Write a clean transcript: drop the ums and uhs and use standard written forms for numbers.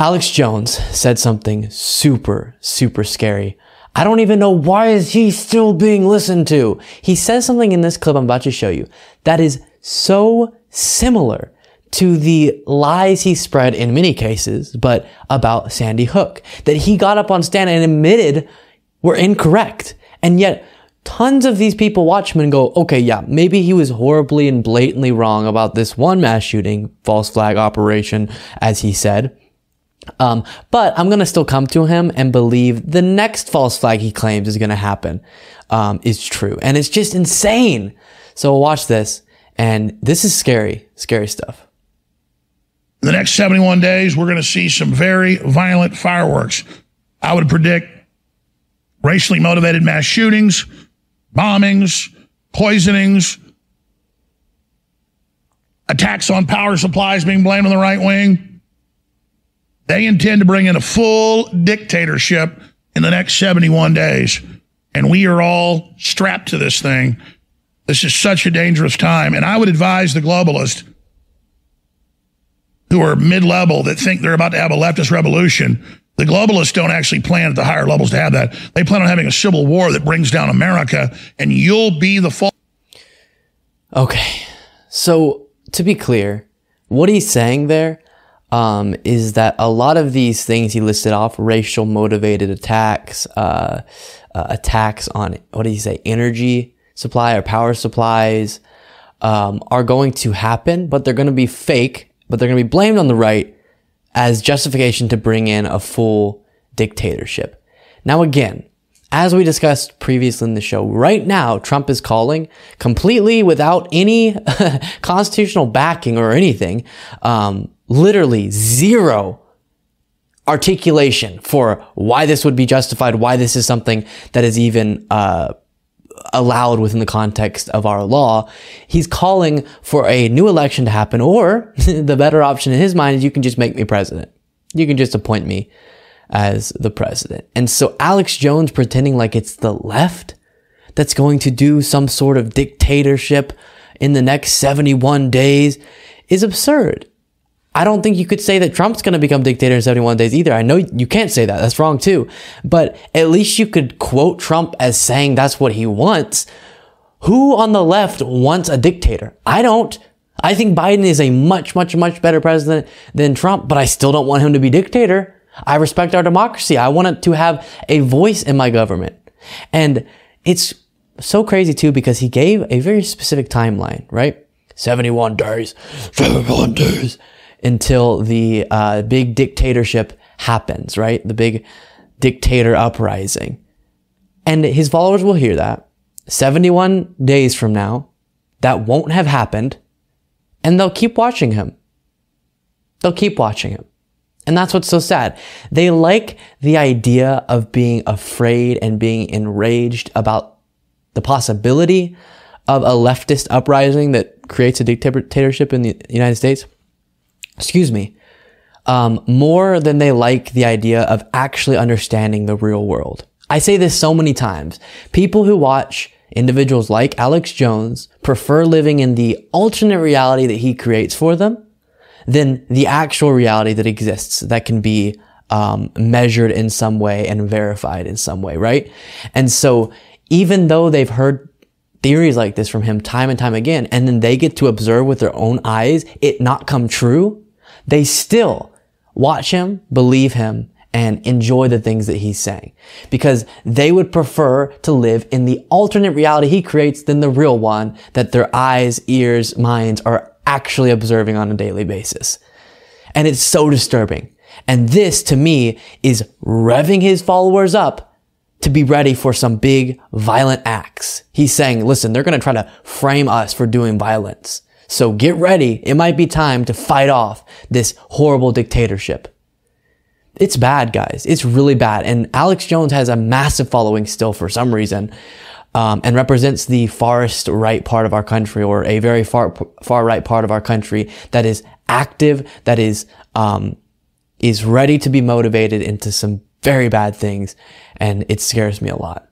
Alex Jones said something super, super scary. I don't even know why is he still being listened to. He says something in this clip I'm about to show you that is so similar to the lies he spread in many cases, but about Sandy Hook, that he got up on stand and admitted were incorrect. And yet tons of these people watch him and go, okay, yeah, maybe he was horribly and blatantly wrong about this one mass shooting, false flag operation, as he said. But I'm going to still come to him and believe the next false flag he claims is going to happen, is true. And it's just insane. So watch this. And this is scary, scary stuff. In the next 71 days, we're going to see some very violent fireworks. I would predict racially motivated mass shootings, bombings, poisonings, attacks on power supplies being blamed on the right wing. They intend to bring in a full dictatorship in the next 71 days. And we are all strapped to this thing. This is such a dangerous time. And I would advise the globalists who are mid-level that think they're about to have a leftist revolution. The globalists don't actually plan at the higher levels to have that. They plan on having a civil war that brings down America, and you'll be the fall. Okay, so to be clear, what he's saying there is that a lot of these things he listed off, racial motivated attacks, attacks on, what did he say, energy supply or power supplies, are going to happen, but they're going to be fake, but they're going to be blamed on the right as justification to bring in a full dictatorship. Now, again, as we discussed previously in the show, right now, Trump is calling completely without any constitutional backing or anything, literally zero articulation for why this would be justified, why this is something that is even allowed within the context of our law. He's calling for a new election to happen, or the better option in his mind is you can just make me president. You can just appoint me as the president. And so Alex Jones pretending like it's the left that's going to do some sort of dictatorship in the next 71 days is absurd. I don't think you could say that Trump's going to become dictator in 71 days either. I know you can't say that. That's wrong too. But at least you could quote Trump as saying that's what he wants. Who on the left wants a dictator? I don't. I think Biden is a much, much, much better president than Trump, but I still don't want him to be dictator. I respect our democracy. I want it to have a voice in my government. And it's so crazy too, because he gave a very specific timeline, right? 71 days, 71 days. Until the big dictatorship happens, right? The big dictator uprising. And his followers will hear that 71 days from now, that won't have happened, and they'll keep watching him. They'll keep watching him. And that's what's so sad. They like the idea of being afraid and being enraged about the possibility of a leftist uprising that creates a dictatorship in the United States. Excuse me, more than they like the idea of actually understanding the real world. I say this so many times. People who watch individuals like Alex Jones prefer living in the alternate reality that he creates for them than the actual reality that exists that can be measured in some way and verified in some way, right? And so even though they've heard theories like this from him time and time again, and then they get to observe with their own eyes it not come true, they still watch him, believe him, and enjoy the things that he's saying. Because they would prefer to live in the alternate reality he creates than the real one that their eyes, ears, minds are actually observing on a daily basis. And it's so disturbing. And this, to me, is revving his followers up to be ready for some big violent acts. He's saying, listen, they're going to try to frame us for doing violence. So get ready. It might be time to fight off this horrible dictatorship. It's bad, guys. It's really bad. And Alex Jones has a massive following still for some reason, and represents the farthest right part of our country, or a very far right part of our country that is active, that is ready to be motivated into some very bad things. And it scares me a lot.